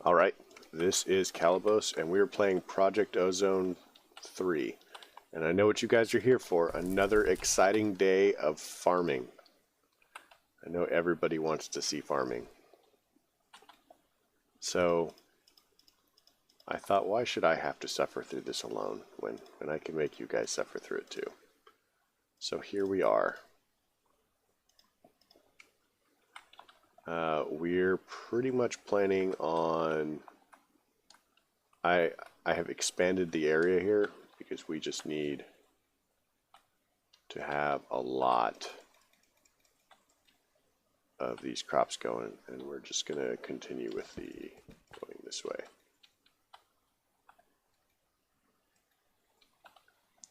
Alright, this is Calibos, and we are playing Project Ozone 3. And I know what you guys are here for, another exciting day of farming. I know everybody wants to see farming. So, I thought, why should I have to suffer through this alone when I can make you guys suffer through it too? So here we are. We're pretty much planning on... I have expanded the area here because we just need to have a lot of these crops going, and we're just going to continue with the going this way.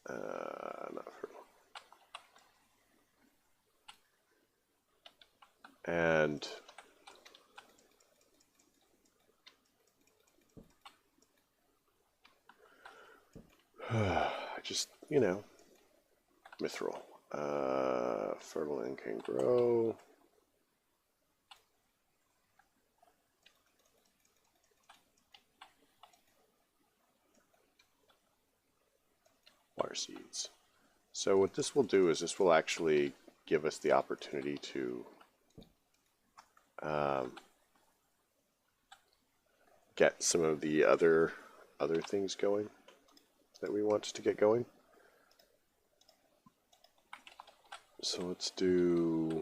Not fertile. And I just, you know, mithril. Fertile and can grow. Water seeds. So what this will do is this will actually give us the opportunity to get some of the other things going that we want to get going. So let's do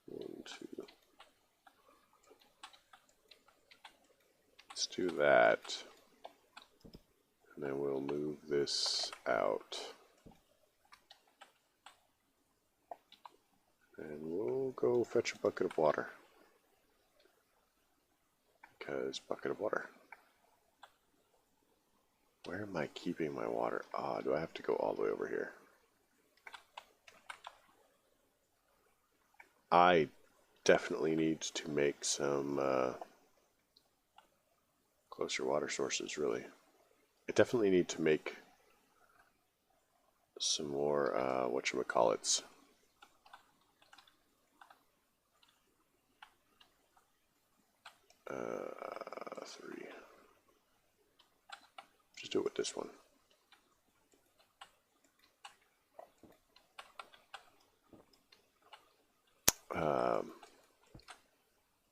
1, 2. Let's do that. And then we'll move this out. And we'll go fetch a bucket of water. Because bucket of water. Where am I keeping my water? Ah, do I have to go all the way over here? I definitely need to make some closer water sources, really. I definitely need to make some more, whatchamacallits. Three. Just do it with this one.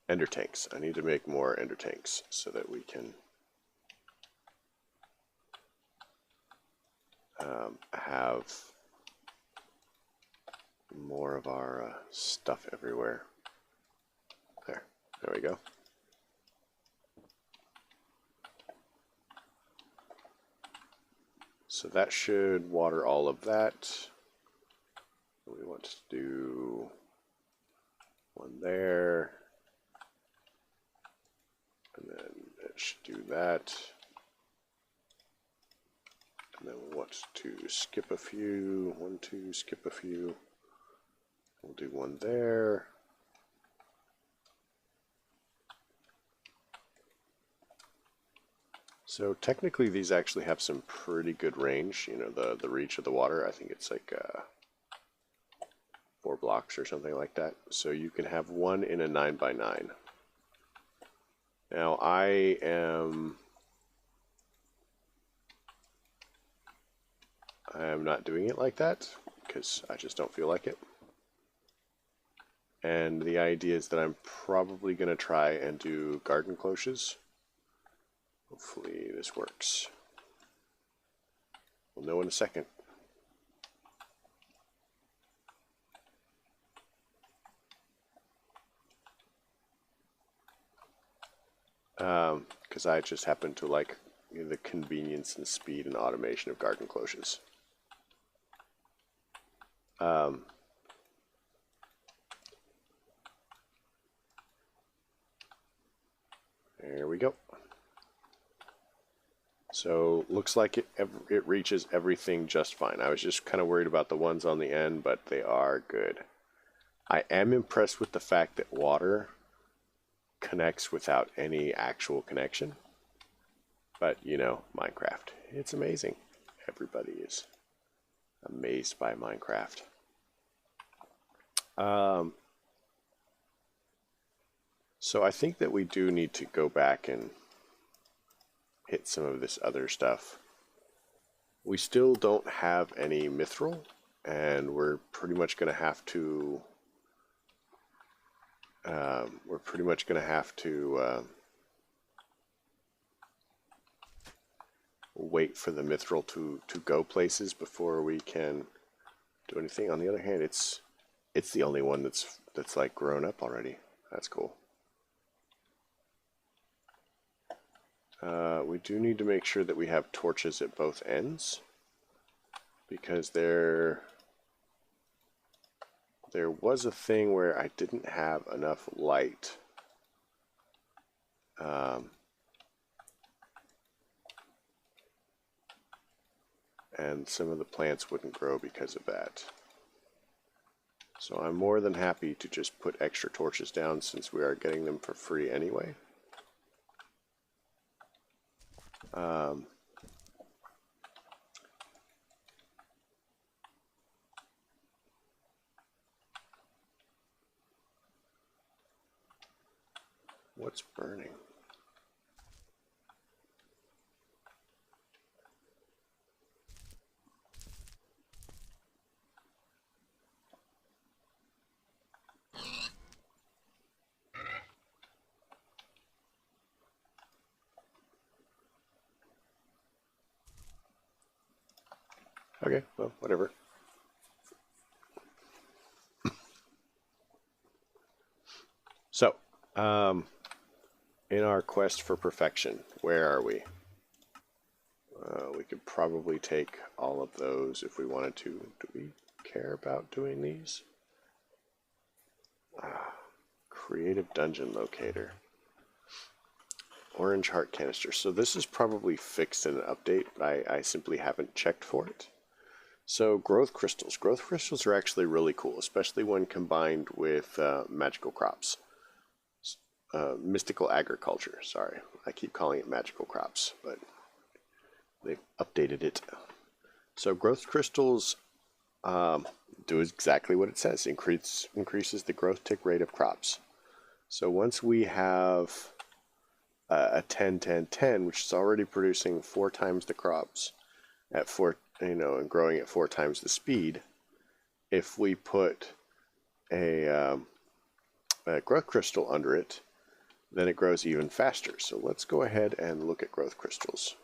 Ender tanks. I need to make more ender tanks so that we can have more of our stuff everywhere. There we go. So that should water all of that. We want to do one there, and then it should do that. And then we want to skip a few. 1, 2, skip a few. We'll do one there. So technically these actually have some pretty good range, you know, the reach of the water. I think it's like 4 blocks or something like that. So you can have one in a 9x9. Now I am not doing it like that because I just don't feel like it. And the idea is that I'm probably going to try and do garden cloches. Hopefully this works. We'll know in a second. Because I just happen to like the convenience and speed and automation of garden cloches. There we go. So looks like it reaches everything just fine. I was just kind of worried about the ones on the end, but they are good. I am impressed with the fact that water connects without any actual connection. But, you know, Minecraft, it's amazing. Everybody is amazed by Minecraft. So I think that we do need to go back and hit some of this other stuff. We still don't have any mithril, and we're pretty much going to have to wait for the mithril to go places before we can do anything. On the other hand, it's the only one that's like grown up already. That's cool. We do need to make sure that we have torches at both ends, because there was a thing where I didn't have enough light. And some of the plants wouldn't grow because of that. So I'm more than happy to just put extra torches down since we are getting them for free anyway. What's burning? Okay, well, whatever. So, in our quest for perfection, where are we? We could probably take all of those if we wanted to. Do we care about doing these? Creative dungeon locator. Orange heart canister. So this is probably fixed in an update, but I simply haven't checked for it. So growth crystals. Growth crystals are actually really cool, especially when combined with magical crops. Mystical agriculture. Sorry, I keep calling it magical crops, but they've updated it. So growth crystals do exactly what it says. Increases the growth tick rate of crops. So once we have a 10-10-10, which is already producing 4 times the crops at 4, and growing at 4 times the speed, if we put a growth crystal under it, then it grows even faster. So let's go ahead and look at growth crystals.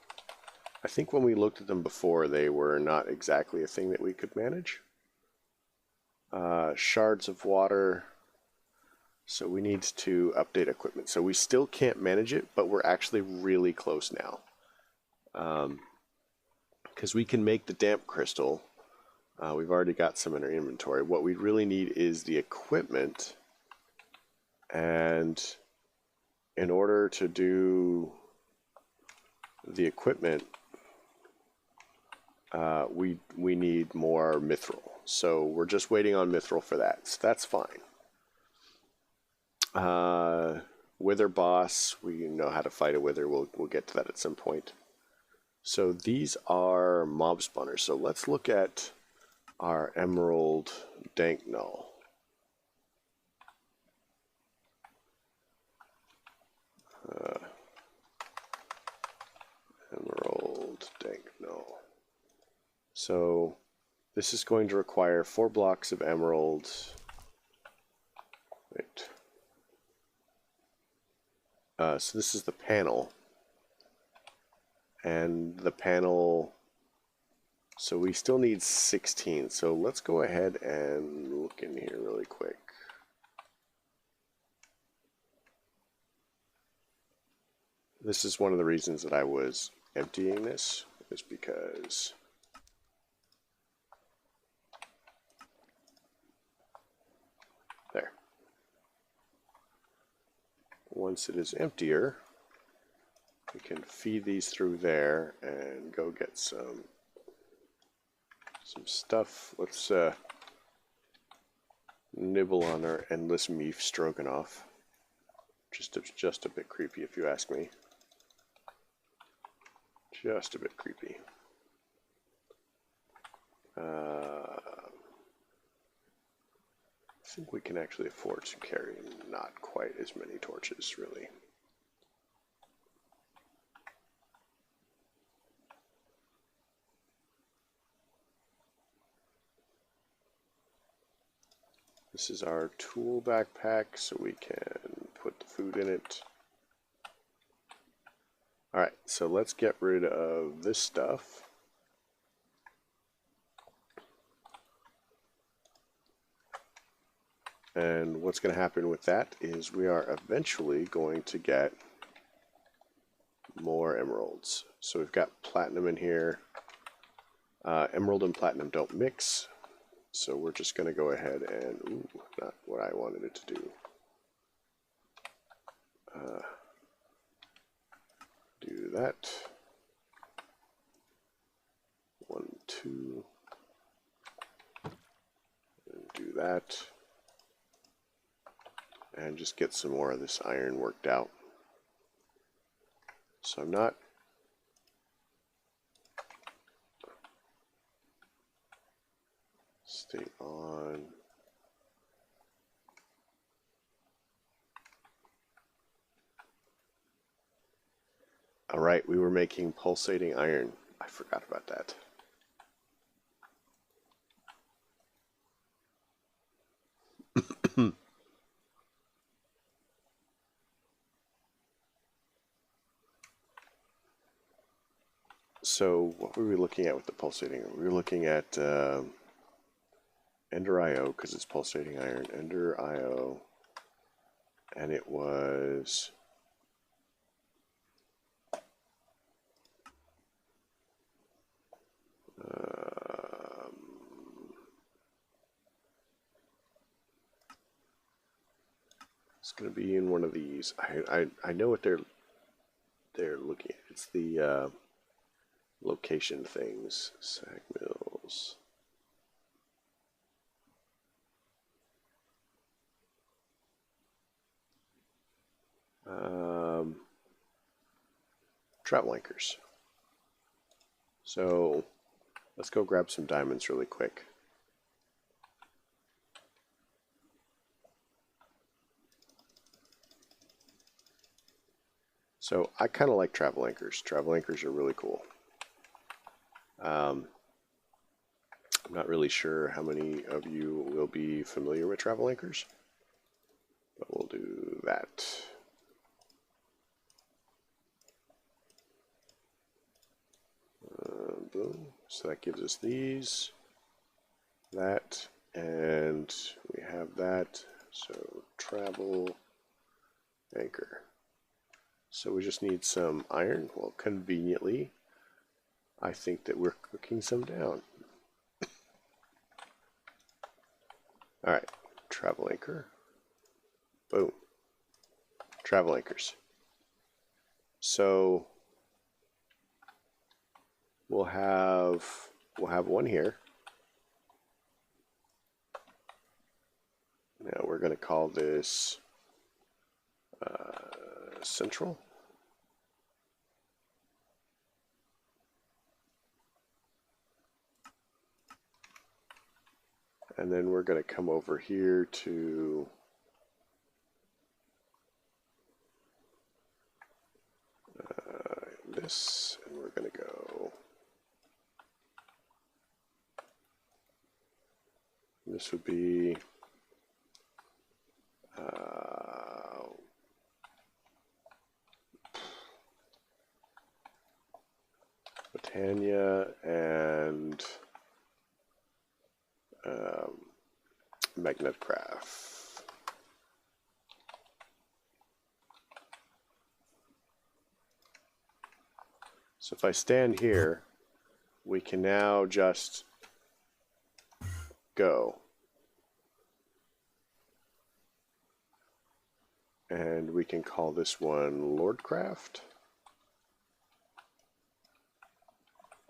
I think when we looked at them before, they were not exactly a thing that we could manage. Shards of water. So we need to update equipment. So we still can't manage it, but we're actually really close now. Because we can make the damp crystal. We've already got some in our inventory. What we really need is the equipment. And in order to do the equipment, we need more mithril. So we're just waiting on mithril for that. So that's fine. Wither boss, we know how to fight a wither. We'll get to that at some point. So these are mob spawners. So let's look at our emerald dank null. Emerald dank null. So this is going to require 4 blocks of emerald. Wait. So this is the panel. And the panel, so we still need 16. So let's go ahead and look in here really quick. This is one of the reasons that I was emptying this, is because there. Once it is emptier, we can feed these through there and go get some stuff. Let's nibble on our endless beef stroganoff. Just a bit creepy, if you ask me. Just a bit creepy. think we can actually afford to carry not quite as many torches, really. This is our tool backpack, so we can put the food in it. Alright, so let's get rid of this stuff. And what's going to happen with that is we are eventually going to get more emeralds. So we've got platinum in here. Emerald and platinum don't mix. So we're just going to go ahead and, ooh, not what I wanted it to do. Do that. 1, 2. And do that. And just get some more of this iron worked out. So I'm not stay on. All right, we were making pulsating iron. I forgot about that. So what were we looking at with the pulsating? We were looking at Ender IO because it's pulsating iron. Ender IO, and it was it's going to be in one of these. I know what they're looking at. It's the location things. Sag mills. Travel anchors. So let's go grab some diamonds really quick. So I kind of like travel anchors. Travel anchors are really cool. I'm not really sure how many of you will be familiar with travel anchors, but we'll do that. Boom. So that gives us these, that, and we have that. So travel anchor. So we just need some iron. Well, conveniently, I think that we're cooking some down. All right, travel anchor. Boom. Travel anchors. So we'll have one here. Now we're going to call this central. And then we're going to come over here to this, and we're going to go. This would be Britannia and Magnetcraft. So if I stand here, we can now just go. And we can call this one Lordcraft.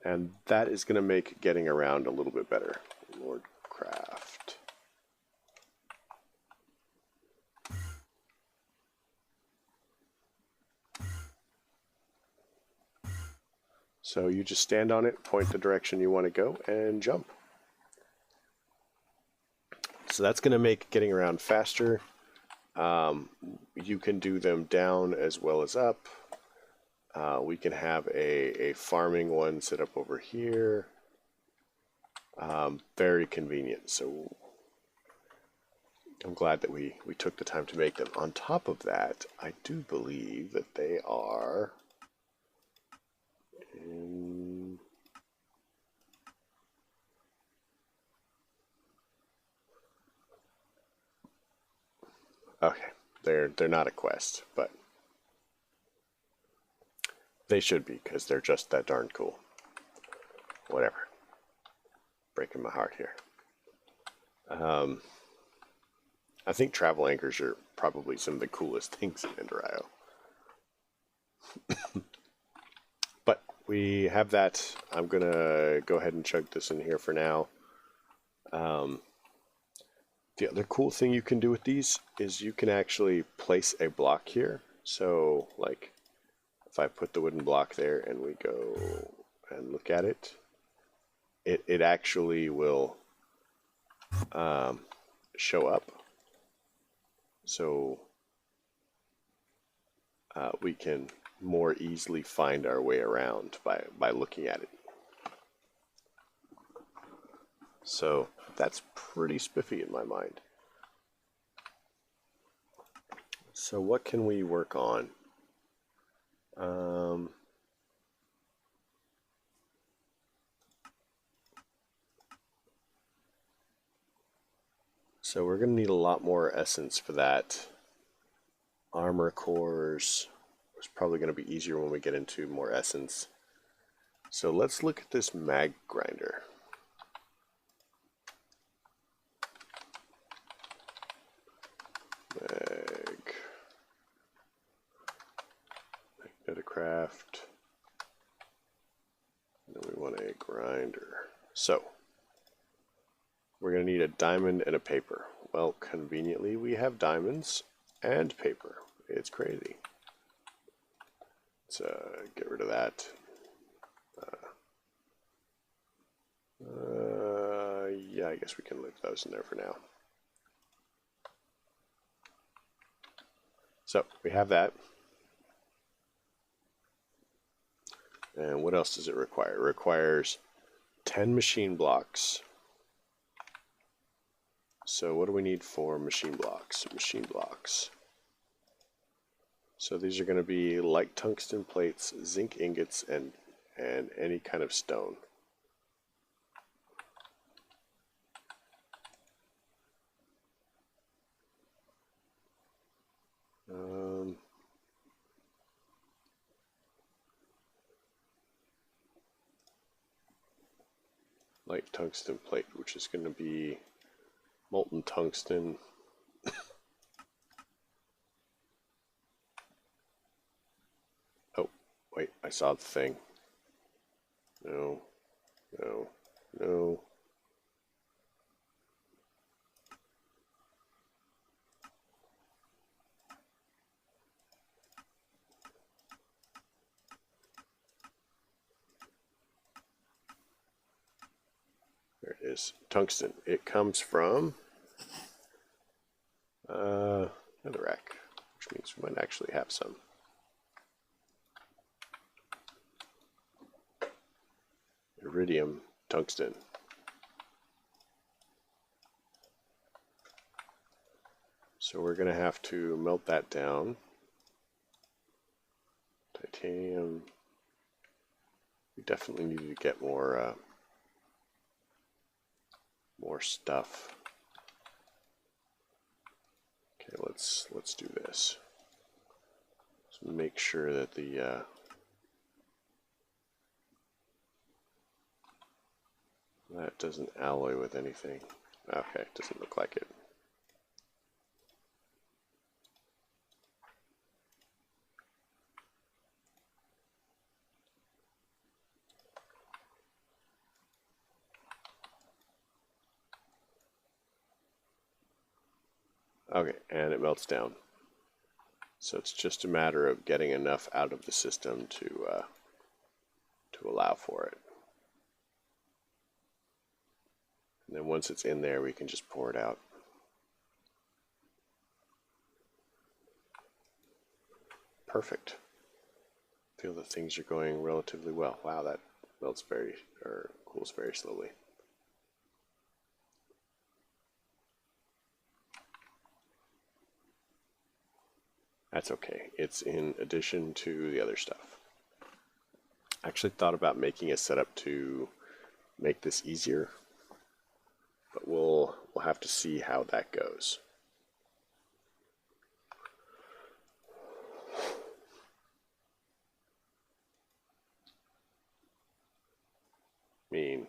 And that is going to make getting around a little bit better. Lordcraft. So you just stand on it, point the direction you want to go, and jump. So that's going to make getting around faster. You can do them down as well as up. We can have a farming one set up over here. Very convenient. So I'm glad that we took the time to make them. On top of that, I do believe that they are in... Okay, they're not a quest, but they should be because they're just that darn cool. Whatever. Breaking my heart here. I think travel anchors are probably some of the coolest things in Endorio. But we have that. I'm gonna go ahead and chug this in here for now. The other cool thing you can do with these is you can actually place a block here. So, like, if I put the wooden block there and we go and look at it, it actually will show up. So we can more easily find our way around by looking at it. So that's pretty spiffy in my mind. So what can we work on? So we're going to need a lot more essence for that. Armor cores is probably going to be easier when we get into more essence. So let's look at this mag grinder. Magneticraft. And then we want a grinder. So we're going to need a diamond and a paper. Well, conveniently we have diamonds and paper. It's crazy. Let's get rid of that. Yeah, I guess we can leave those in there for now. So we have that. And what else does it require? It requires 10 machine blocks. So what do we need for machine blocks? Machine blocks. So these are going to be light tungsten plates, zinc ingots, and any kind of stone. Light tungsten plate, which is going to be molten tungsten. Oh, wait, I saw the thing. No, no, no. There it is. Tungsten. It comes from netherrack, which means we might actually have some. Iridium tungsten. So we're going to have to melt that down. Titanium. We definitely need to get more stuff. Okay, let's do this. Let's make sure that the that doesn't alloy with anything. Okay, doesn't look like it. Okay, and it melts down. So it's just a matter of getting enough out of the system to allow for it. And then once it's in there, we can just pour it out. Perfect. Feel that things are going relatively well. Wow, that melts cools very slowly. That's okay. It's in addition to the other stuff. I actually thought about making a setup to make this easier, but we'll have to see how that goes. I mean,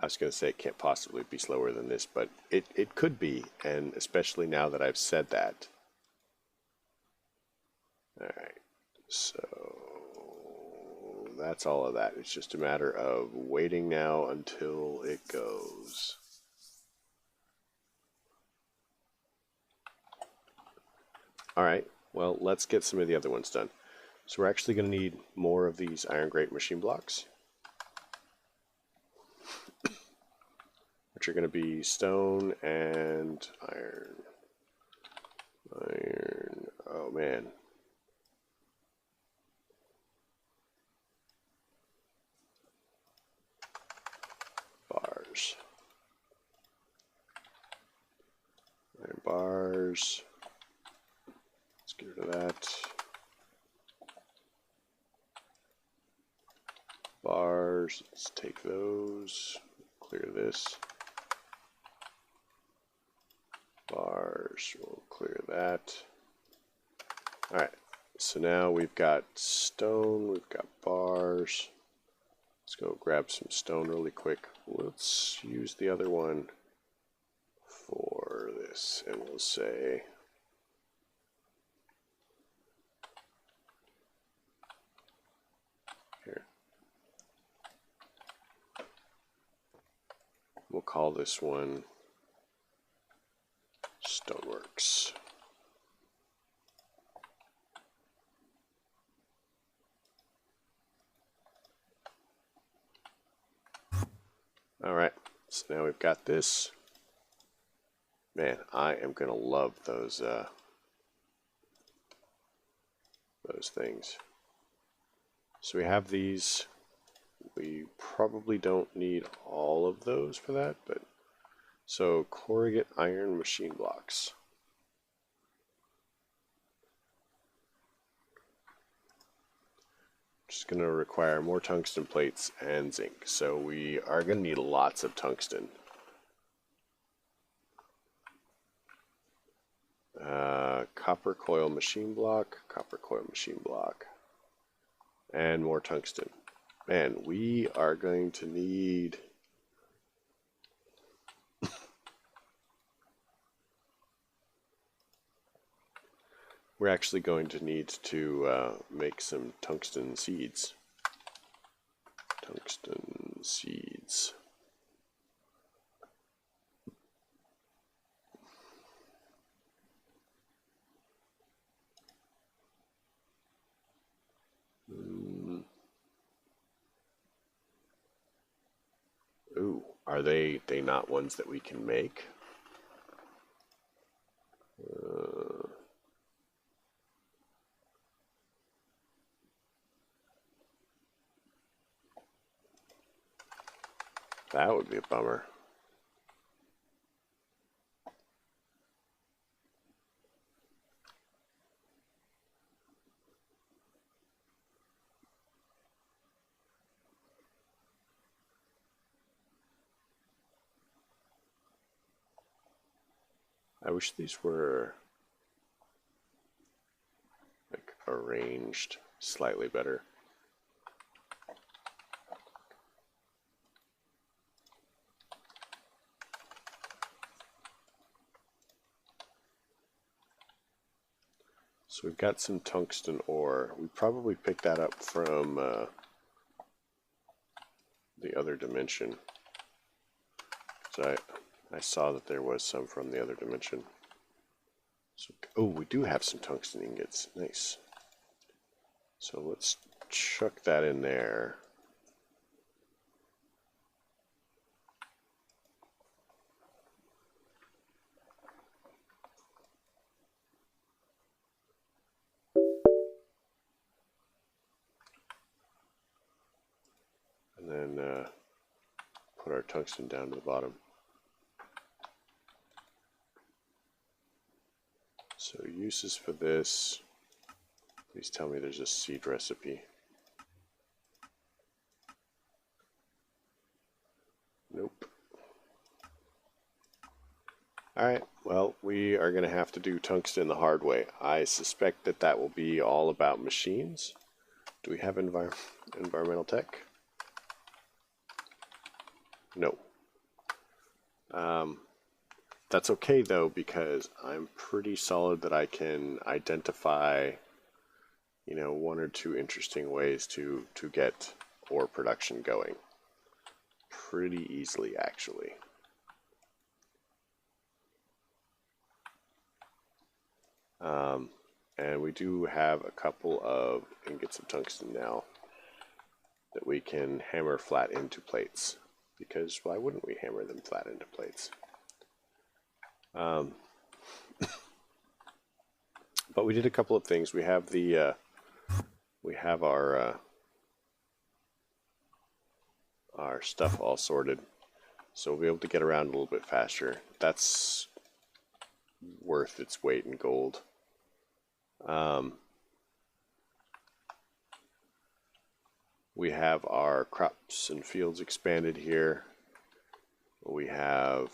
I was going to say it can't possibly be slower than this, but it could be, and especially now that I've said that. Alright, so that's all of that. It's just a matter of waiting now until it goes. Alright, well, let's get some of the other ones done. So we're actually going to need more of these iron grate machine blocks, which are going to be stone and iron. Iron, oh man. Bars. Iron bars. Let's get rid of that. Bars, let's take those. Clear this. Bars, we'll clear that. Alright, so now we've got stone, we've got bars. Let's go grab some stone really quick. Let's use the other one for this, and we'll say here. We'll call this one Stoneworks. Alright, so now we've got this. Man, I am going to love those things. So we have these. We probably don't need all of those for that, but so corrugate iron machine blocks. Just going to require more tungsten plates and zinc. So we are going to need lots of tungsten. Copper coil machine block, and more tungsten. Man, we are going to need we're actually going to need to make some tungsten seeds. Tungsten seeds. Ooh, are they not ones that we can make? That would be a bummer. I wish these were like arranged slightly better. So we've got some tungsten ore. We probably picked that up from the other dimension. So I saw that there was some from the other dimension. So, oh, we do have some tungsten ingots. Nice. So let's chuck that in there. put our tungsten down to the bottom. So uses for this, please tell me there's a seed recipe. Nope. Alright, well, we are going to have to do tungsten the hard way. I suspect that that will be all about machines. Do we have environmental tech? No. That's okay though, because I'm pretty solid that I can identify, you know, one or two interesting ways to get ore production going. Pretty easily, actually. And we do have a couple of ingots of tungsten now that we can hammer flat into plates. Because why wouldn't we hammer them flat into plates? But we did a couple of things. We have the our stuff all sorted, so we'll be able to get around a little bit faster. That's worth its weight in gold. We have our crops and fields expanded here. We have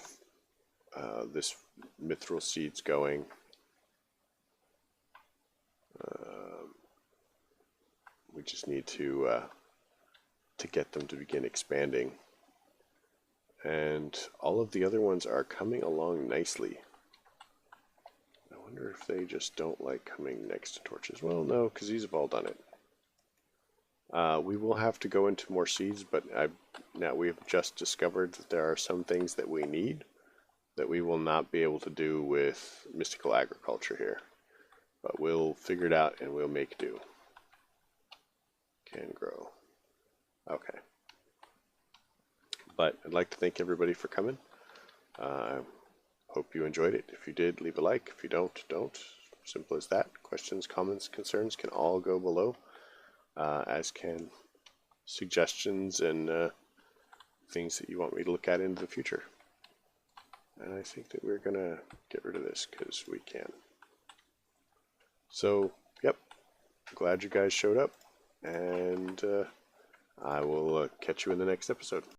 this mithril seeds going. We just need to get them to begin expanding. And all of the other ones are coming along nicely. I wonder if they just don't like coming next to torches. Well, no, because these have all done it. We will have to go into more seeds, but now we've just discovered that there are some things that we need that we will not be able to do with mystical agriculture here. But we'll figure it out and we'll make do. Can grow. Okay. But I'd like to thank everybody for coming. Hope you enjoyed it. If you did, leave a like. If you don't, don't. Simple as that. Questions, comments, concerns can all go below. As can suggestions and things that you want me to look at into the future. And I think that we're going to get rid of this because we can. So, yep. Glad you guys showed up. And I will catch you in the next episode.